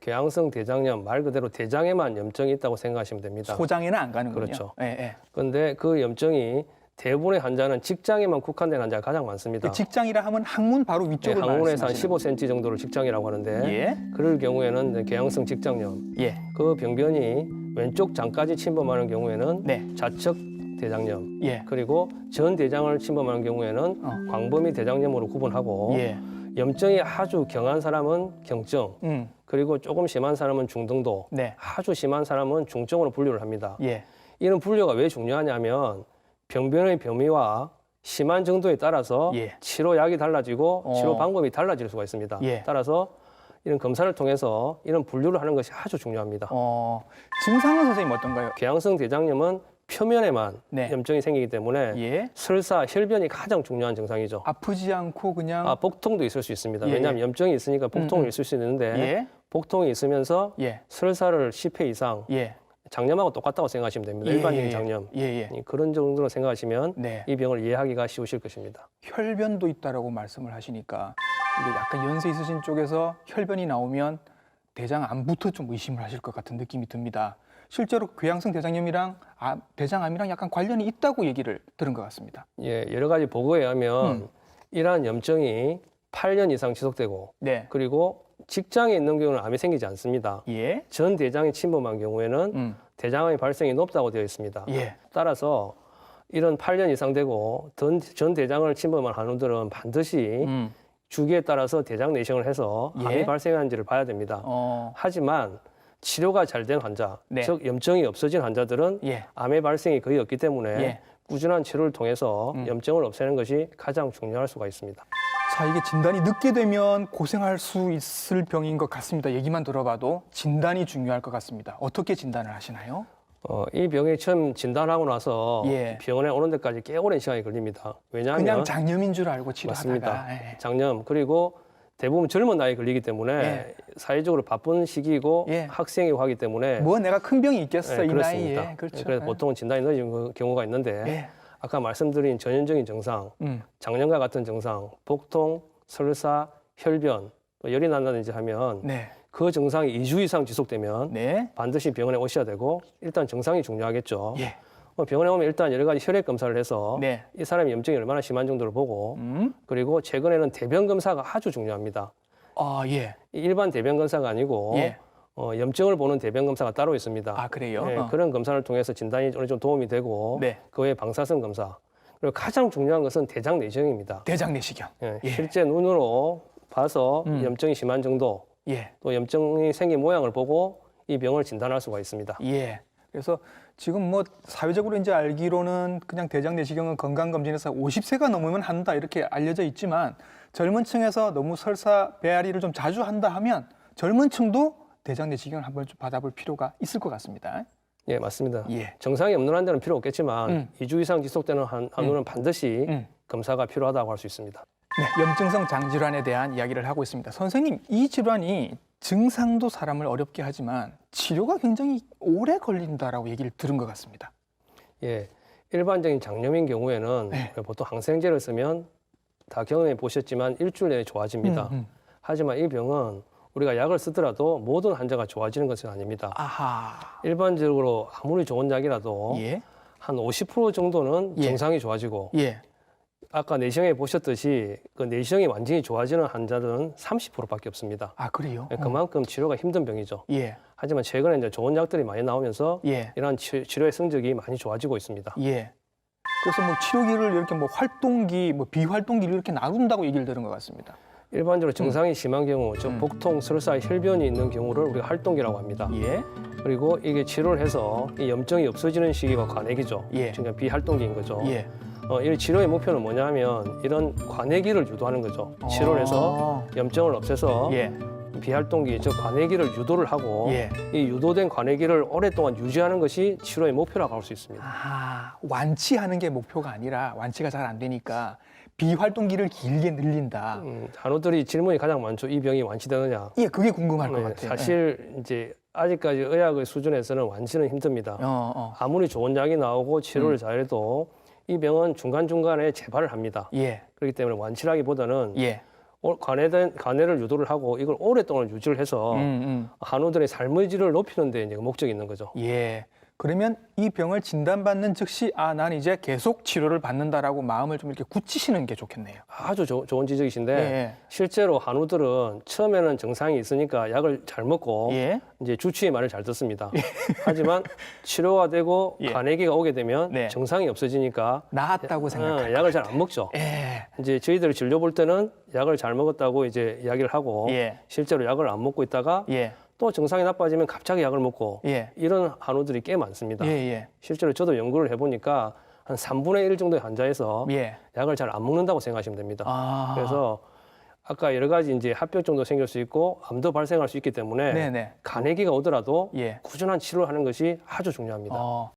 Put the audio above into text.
궤양성 대장염 말 그대로 대장에만 염증이 있다고 생각하시면 됩니다. 소장에는 안 가는군요. 그렇죠. 예, 예. 그런데 그 염증이 대부분의 환자는 직장에만 국한된 환자가 가장 많습니다. 직장이라 하면 항문 바로 위쪽을 항문에서 한 말씀하시는 15cm 정도를 직장이라고 하는데 예. 그럴 경우에는 궤양성 직장염 예. 그 병변이 왼쪽 장까지 침범하는 경우에는 네. 좌측 대장염 예. 그리고 전 대장을 침범하는 경우에는 광범위 대장염으로 구분하고 예. 염증이 아주 경한 사람은 경증 그리고 조금 심한 사람은 중등도 네. 아주 심한 사람은 중증으로 분류를 합니다. 예. 이런 분류가 왜 중요하냐면 병변의 범위와 심한 정도에 따라서 예. 치료약이 달라지고 치료 방법이 달라질 수가 있습니다. 예. 따라서 이런 검사를 통해서 이런 분류를 하는 것이 아주 중요합니다. 증상은 선생님 어떤가요? 궤양성 대장염은 표면에만 네. 염증이 생기기 때문에 예. 설사, 혈변이 가장 중요한 증상이죠. 아프지 않고 그냥 복통도 있을 수 있습니다. 예. 왜냐하면 염증이 있으니까 복통을 있을 수 있는데 예. 복통이 있으면서 예. 설사를 10회 이상 예. 장염하고 똑같다고 생각하시면 됩니다. 예. 일반적인 장염. 예. 그런 정도로 생각하시면 네. 이 병을 이해하기가 쉬우실 것입니다. 혈변도 있다라고 말씀을 하시니까 이게 약간 연세 있으신 쪽에서 혈변이 나오면 대장 안부터 좀 의심을 하실 것 같은 느낌이 듭니다. 실제로 궤양성 대장염이랑 대장암이랑 약간 관련이 있다고 얘기를 들은 것 같습니다. 예, 여러 가지 보고에 의하면 이러한 염증이 8년 이상 지속되고 네. 그리고 직장에 있는 경우는 암이 생기지 않습니다. 예. 전 대장이 침범한 경우에는 대장암의 발생이 높다고 되어 있습니다. 예. 따라서 이런 8년 이상 되고 전 대장을 침범한 환우들은 반드시 주기에 따라서 대장 내시경을 해서 예. 암이 발생한지를 봐야 됩니다. 하지만 치료가 잘 된 환자, 네. 즉 염증이 없어진 환자들은 예. 암의 발생이 거의 없기 때문에 예. 꾸준한 치료를 통해서 염증을 없애는 것이 가장 중요할 수가 있습니다. 자, 이게 진단이 늦게 되면 고생할 수 있을 병인 것 같습니다. 얘기만 들어봐도 진단이 중요할 것 같습니다. 어떻게 진단을 하시나요? 이 병이 처음 진단하고 나서 예. 병원에 오는 데까지 꽤 오랜 시간이 걸립니다. 왜냐하면 그냥 장염인 줄 알고 치료하다가. 맞습니다. 예. 장염 그리고 대부분 젊은 나이에 걸리기 때문에 예. 사회적으로 바쁜 시기이고 예. 학생이고 하기 때문에 뭐 내가 큰 병이 있겠어 네, 이 그렇습니다. 나이에. 그렇죠. 그래서 예. 보통은 진단이 늦은 경우가 있는데 예. 아까 말씀드린 전형적인 증상, 장염과 같은 증상, 복통, 설사, 혈변, 또 열이 난다든지 하면 네. 그 증상이 2주 이상 지속되면 네. 반드시 병원에 오셔야 되고 일단 증상이 중요하겠죠. 예. 병원에 오면 일단 여러 가지 혈액 검사를 해서 네. 이 사람이 염증이 얼마나 심한 정도를 보고 그리고 최근에는 대변 검사가 아주 중요합니다. 예. 일반 대변 검사가 아니고 예. 염증을 보는 대변 검사가 따로 있습니다. 아, 그래요? 네, 그런 검사를 통해서 진단이 어느 정도 도움이 되고 네. 그 외에 방사선 검사 그리고 가장 중요한 것은 대장 내시경입니다. 대장 내시경. 예, 예. 실제 눈으로 봐서 염증이 심한 정도 예. 또 염증이 생긴 모양을 보고 이 병을 진단할 수가 있습니다. 예. 그래서 지금 뭐 사회적으로 이제 알기로는 그냥 대장 내시경은 건강검진에서 50세가 넘으면 한다 이렇게 알려져 있지만 젊은 층에서 너무 설사 배앓이를 좀 자주 한다 하면 젊은 층도 대장 내시경을 한번 좀 받아볼 필요가 있을 것 같습니다. 예, 맞습니다. 예. 정상이 없는 환자는 필요 없겠지만 2주 이상 지속되는 한우는 반드시 검사가 필요하다고 할 수 있습니다. 네, 염증성 장질환에 대한 이야기를 하고 있습니다. 선생님, 이 질환이 증상도 사람을 어렵게 하지만 치료가 굉장히 오래 걸린다라고 얘기를 들은 것 같습니다. 예, 일반적인 장염인 경우에는 네. 보통 항생제를 쓰면 다 경험해 보셨지만 일주일 내에 좋아집니다. 하지만 이 병은 우리가 약을 쓰더라도 모든 환자가 좋아지는 것은 아닙니다. 아하. 일반적으로 아무리 좋은 약이라도 예. 한 50% 정도는 예. 증상이 좋아지고 예. 아까 내시경에 보셨듯이 그 내시경이 완전히 좋아지는 환자들은 30%밖에 없습니다. 아, 그래요? 그만큼 치료가 힘든 병이죠. 예. 하지만 최근에 이제 좋은 약들이 많이 나오면서 예. 이러한 치료의 성적이 많이 좋아지고 있습니다. 예. 그래서 뭐 치료기를 이렇게 뭐 활동기, 뭐 비활동기를 이렇게 나눈다고 얘기를 들은 것 같습니다. 일반적으로 증상이 심한 경우, 즉 복통, 설사, 혈변이 있는 경우를 우리가 활동기라고 합니다. 예. 그리고 이게 치료를 해서 이 염증이 없어지는 시기가 관액이죠. 예. 그러니까 비활동기인 거죠. 예. 이 치료의 목표는 뭐냐면 이런 관액기를 유도하는 거죠. 치료를 해서 염증을 없애서 예. 비활동기, 즉 관액기를 유도를 하고 예. 이 유도된 관액기를 오랫동안 유지하는 것이 치료의 목표라고 할 수 있습니다. 아, 완치하는 게 목표가 아니라 완치가 잘 안 되니까 비활동기를 길게 늘린다. 환우들이 질문이 가장 많죠. 이 병이 완치되느냐? 예, 그게 궁금할 것 네, 같아요. 사실 이제 아직까지 의학의 수준에서는 완치는 힘듭니다. 아무리 좋은 약이 나오고 치료를 잘해도 이 병은 중간중간에 재발을 합니다. 예. 그렇기 때문에 완치라기보다는 예. 간해를 유도를 하고 이걸 오랫동안 유지를 해서 한우들의 삶의 질을 높이는 데 이제 목적이 있는 거죠. 예. 그러면 이 병을 진단받는 즉시 난 이제 계속 치료를 받는다라고 마음을 좀 이렇게 굳히시는 게 좋겠네요. 아주 좋은 지적이신데 예. 실제로 한우들은 처음에는 증상이 있으니까 약을 잘 먹고 예. 이제 주치의 말을 잘 듣습니다. 하지만 치료가 되고 예. 간해기가 오게 되면 네. 증상이 없어지니까 나았다고 생각할 약을 잘 안 먹죠. 예. 이제 저희들이 진료 볼 때는 약을 잘 먹었다고 이제 이야기를 하고 예. 실제로 약을 안 먹고 있다가 예. 또 증상이 나빠지면 갑자기 약을 먹고 예. 이런 한우들이 꽤 많습니다. 예. 예. 실제로 저도 연구를 해보니까 한 3분의 1 정도의 환자에서 예. 약을 잘 안 먹는다고 생각하시면 됩니다. 아. 그래서 아까 여러 가지 이제 합병 정도 생길 수 있고 암도 발생할 수 있기 때문에 네네. 간해기가 오더라도 예. 꾸준한 치료를 하는 것이 아주 중요합니다.